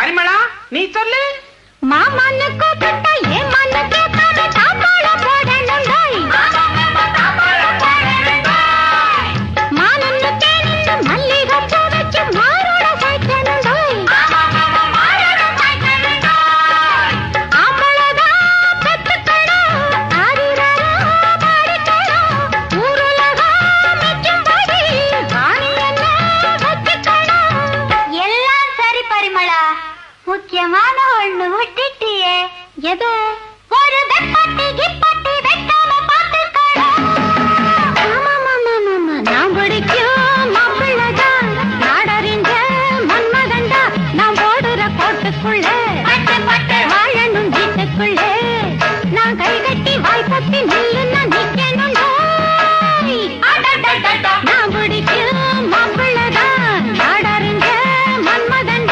பரிமளா நீ சொல்லு. மாமன்னு கூப்பிட்டா ஏன் மண்ணு கேட்காம தாப்பாளம் போடணும் டோய். மானன்னு தேனின்னு மல்லிகை பூ வச்சு மாரோட சாய்க்கணும் டோய். ஆம்பளதான் பெத்துக்கணும், ஆரிரரா பாடிக்கணும், ஊருலகம் மிச்சும்படி வாணியென்ன வச்சுக்கணும். எல்லாம் சரி பரிமளா, முக்கியமான ஒண்ணு விட்டுட்டியே. எது? ஒரு வெப்பட்டி கிப்ப